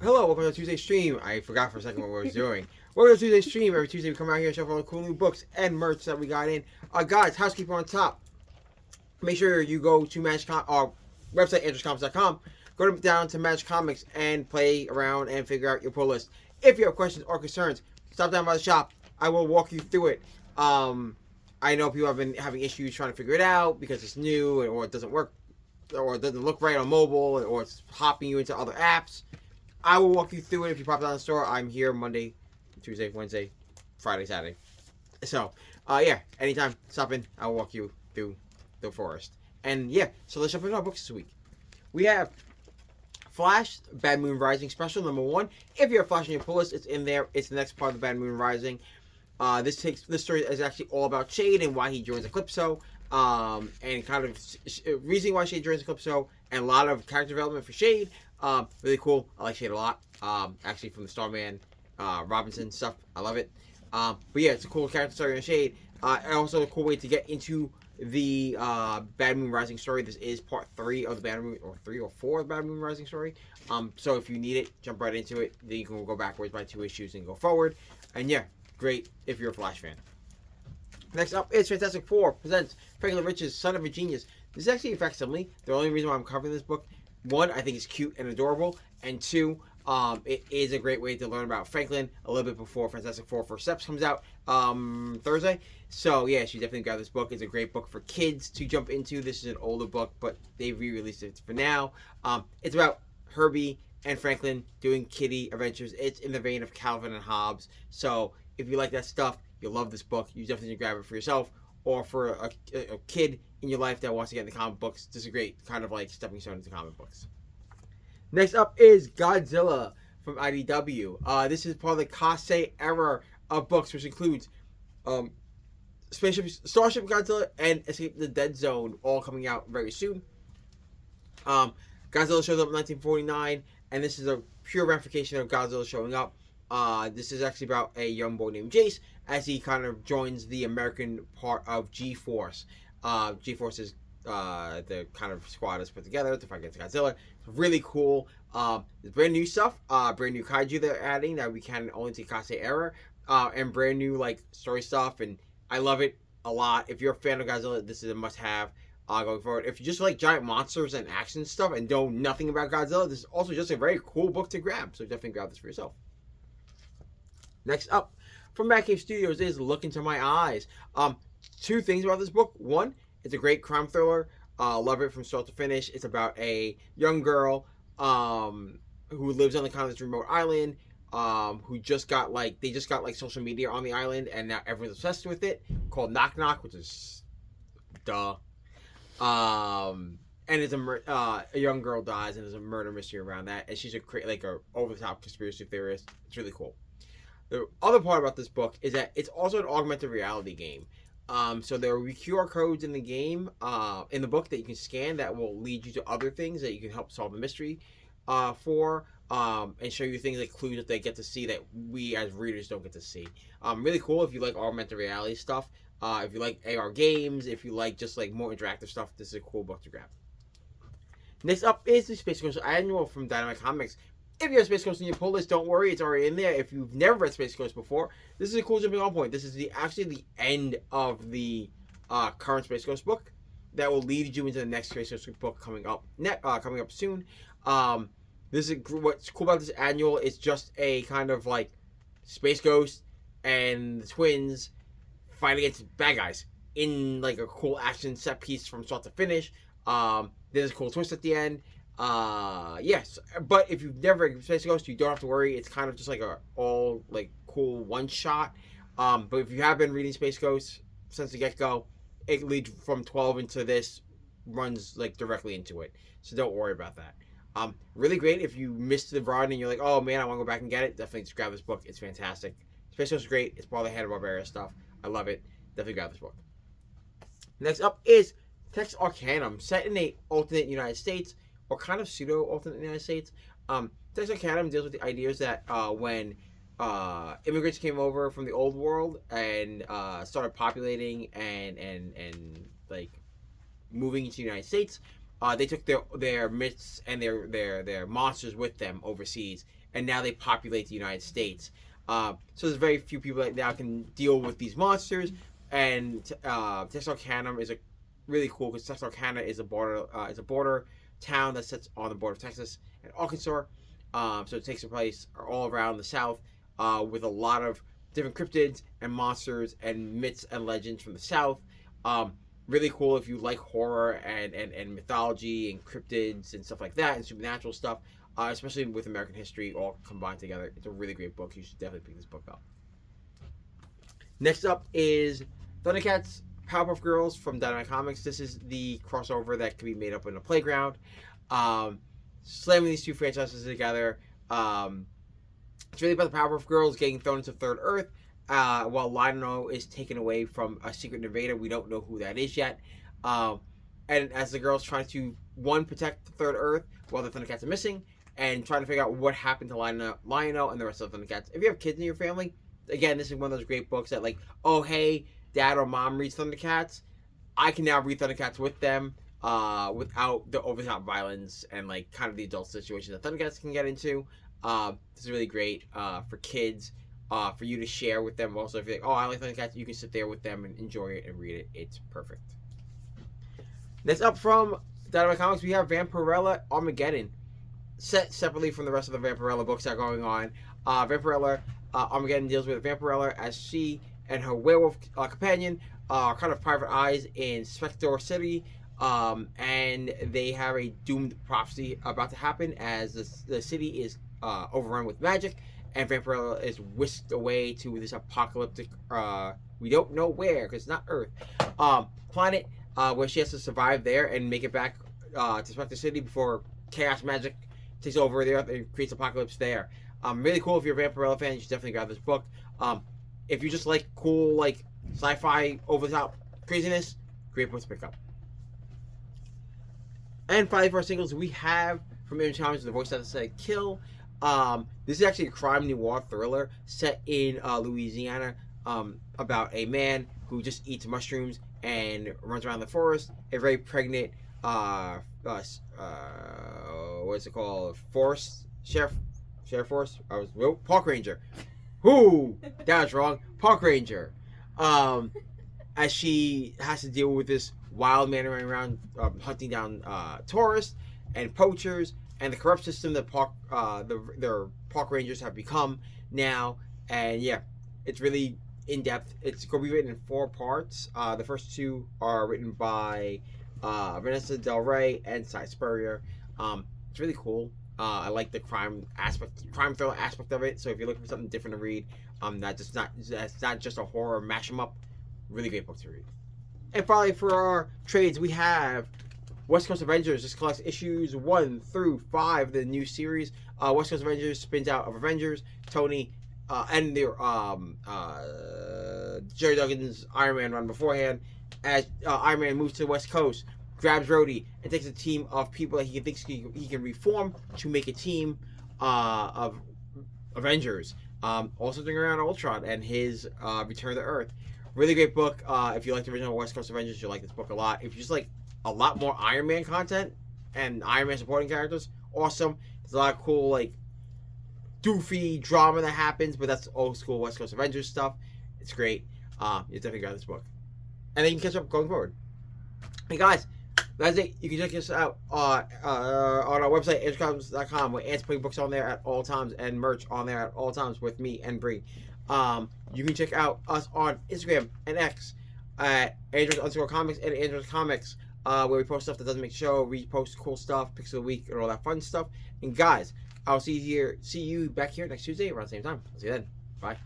Hello, welcome to Tuesday stream. I forgot for a second what we were doing. Welcome to Tuesday stream. Every Tuesday we come out here and show all the cool new books and merch that we got in. Guys, housekeeping on top. Make sure you go to our website, andrewscomics.com. Go down to Magic Comics and play around and figure out your pull list. If you have questions or concerns, stop down by the shop. I will walk you through it. I know people have been having issues trying to figure it out because it's new or it doesn't work or it doesn't look right on mobile or it's hopping you into other apps. I will walk you through it if you pop down the store. I'm here Monday, Tuesday, Wednesday, Friday, Saturday. So, yeah, anytime, stop in. I will walk you through the forest. And, yeah, so let's jump into our books this week. We have Flash, Bad Moon Rising Special, #1. If you have Flash on your pull list, it's in there. It's the next part of the Bad Moon Rising. This story is actually all about Shade and why he joins Eclipso. And kind of reasoning why Shade joins Eclipso. And a lot of character development for Shade. Really cool. I like Shade a lot. Actually from the Starman Robinson stuff. I love it. But yeah, it's a cool character story on Shade. And also a cool way to get into the Bad Moon Rising story. This is part 3 of the Bad Moon, or 3 or 4 of the Bad Moon Rising story. So if you need it, jump right into it. Then you can go backwards by 2 issues and go forward. And yeah, great if you're a Flash fan. Next up is Fantastic Four presents Franklin Rich's Son of a Genius. This is actually a facsimile. The only reason why I'm covering this book, 1, I think it's cute and adorable, and 2, it is a great way to learn about Franklin a little bit before Fantastic Four First Steps comes out Thursday. So yeah, you should definitely grab this book. It's a great book for kids to jump into. This is an older book, but they re-released it for now. It's about Herbie and Franklin doing kiddie adventures. It's in the vein of Calvin and Hobbes. So if you like that stuff, you'll love this book. You definitely need to grab it for yourself or for a kid in your life that wants to get into comic books. This is a great kind of like stepping stone into comic books. Next up is Godzilla from IDW. This is part of the Kase era of books, which includes Starship Godzilla and Escape the Dead Zone, all coming out very soon. Godzilla shows up in 1949, and this is a pure ramification of Godzilla showing up. This is actually about a young boy named Jace as he kind of joins the American part of G-Force. G-Force is the kind of squad is put together to fight against Godzilla. It's really cool. There's brand new stuff, brand new kaiju they're adding that we can only to Kase era, and brand new like story stuff, and I love it a lot. If you're a fan of Godzilla, this is a must-have going forward. If you just like giant monsters and action stuff and know nothing about Godzilla, this is also just a very cool book to grab. So definitely grab this for yourself. Next up, from Madcave Studios is Look Into My Eyes. 2 things about this book. 1, it's a great crime thriller. Love it from start to finish. It's about a young girl who lives on the kind of this remote island. Who just got like social media on the island, and now everyone's obsessed with it. Called Knock Knock, which is duh. And it's a young girl dies, and there's a murder mystery around that, and she's a over the top conspiracy theorist. It's really cool. The other part about this book is that it's also an augmented reality game. So there will be QR codes in the game, in the book that you can scan that will lead you to other things that you can help solve the mystery for, and show you things like clues that they get to see that we as readers don't get to see. Really cool if you like augmented reality stuff. If you like AR games, if you like just like more interactive stuff, this is a cool book to grab. Next up is the Space Ghost Annual from Dynamite Comics. If you have Space Ghost in your pull list, don't worry, it's already in there. If you've never read Space Ghost before, this is a cool jumping on point. This is actually the end of the current Space Ghost book that will lead you into the next Space Ghost book coming up soon. This is what's cool about this annual. It's just a kind of like Space Ghost and the twins fight against bad guys in like a cool action set piece from start to finish. There's a cool twist at the end. Yes, but if you've never read Space Ghost, you don't have to worry. It's kind of just like a all like cool one shot. But if you have been reading Space Ghost since the get-go, it leads from 12 into this, runs like directly into it. So don't worry about that. Really great if you missed the run and you're like, oh man, I want to go back and get it. Definitely just grab this book. It's fantastic. Space Ghost is great. It's part of the Hanna-Barbera stuff. I love it. Definitely grab this book. Next up is Texarcanum, set in a alternate United States, or kind of pseudo-alternate United States. Texarcanum deals with the ideas that when immigrants came over from the old world and started populating and like moving into the United States, they took their myths and their monsters with them overseas, and now they populate the United States. So there's very few people that now can deal with these monsters, and Texarcanum is a really cool because Texarkana is a border town that sits on the border of Texas and Arkansas. So it takes place all around the South, with a lot of different cryptids and monsters and myths and legends from the South. Really cool if you like horror and mythology and cryptids and stuff like that and supernatural stuff, especially with American history all combined together. It's a really great book. You should definitely pick this book up. Next up is Thundercats, Powerpuff Girls from Dynamite Comics. This is the crossover that can be made up in a playground. Slamming these two franchises together. It's really about the Powerpuff Girls getting thrown into Third Earth, while Lionel is taken away from a secret invader. We don't know who that is yet. And as the girls try to, one, protect the Third Earth while the Thundercats are missing, and trying to figure out what happened to Lionel and the rest of the Thundercats. If you have kids in your family, again, this is one of those great books that, like, oh, hey, dad or mom reads Thundercats. I can now read Thundercats with them, without the over-the-top violence and, like, kind of the adult situation that Thundercats can get into. This is really great for kids, for you to share with them. Also, if you're like, oh, I like Thundercats, you can sit there with them and enjoy it and read it. It's perfect. Next up from Dynamite Comics, we have Vampirella Armageddon, set separately from the rest of the Vampirella books that are going on. Vampirella Armageddon deals with Vampirella as she and her werewolf companion are kind of private eyes in Spectre City. And they have a doomed prophecy about to happen as the city is overrun with magic, and Vampirella is whisked away to this apocalyptic, we don't know where because it's not Earth, planet, where she has to survive there and make it back to Spectre City before chaos magic takes over the Earth and creates apocalypse there. Really cool. If you're a Vampirella fan, you should definitely grab this book. If you just like cool, like, sci-fi over-the-top craziness, great book to pick up. And finally, for our singles, we have from Image Comics, the voice that said Kill. This is actually a crime noir thriller set in Louisiana, about a man who just eats mushrooms and runs around the forest. A very pregnant, what's it called? Sheriff Force? Park Ranger. Whoo! That was wrong. Park Ranger. As she has to deal with this wild man running around, hunting down tourists and poachers, and the corrupt system that their park rangers have become now. And yeah, it's really in depth. It's going to be written in 4 parts. The first 2 are written by Vanessa Del Rey and Cy Spurrier. It's really cool. I like the crime thriller aspect of it. So if you're looking for something different to read, that's not just a horror mash 'em up. Really great book to read. And finally, for our trades, we have West Coast Avengers. This collects issues 1 through 5 of the new series. West Coast Avengers spins out of Avengers. Tony and their Jerry Duggan's Iron Man run beforehand. As Iron Man moves to the West Coast, grabs Rhodey and takes a team of people that he thinks he can reform to make a team of Avengers. Also thinking around Ultron and his return to Earth. Really great book. If you like the original West Coast Avengers, you'll like this book a lot. If you just like a lot more Iron Man content and Iron Man supporting characters, awesome. There's a lot of cool, like, doofy drama that happens, but that's old school West Coast Avengers stuff. It's great. You definitely grab this book. And then you can catch up going forward. Hey guys, that's it. You can check us out on our website, AndrewComics.com, where Ant's putting books on there at all times and merch on there at all times with me and Bree. You can check out us on Instagram and X at Andrews_Comics and Andrews Comics, where we post stuff that doesn't make the show. We post cool stuff, picks of the week, and all that fun stuff. And guys, I'll see you back here next Tuesday around the same time. I'll see you then. Bye.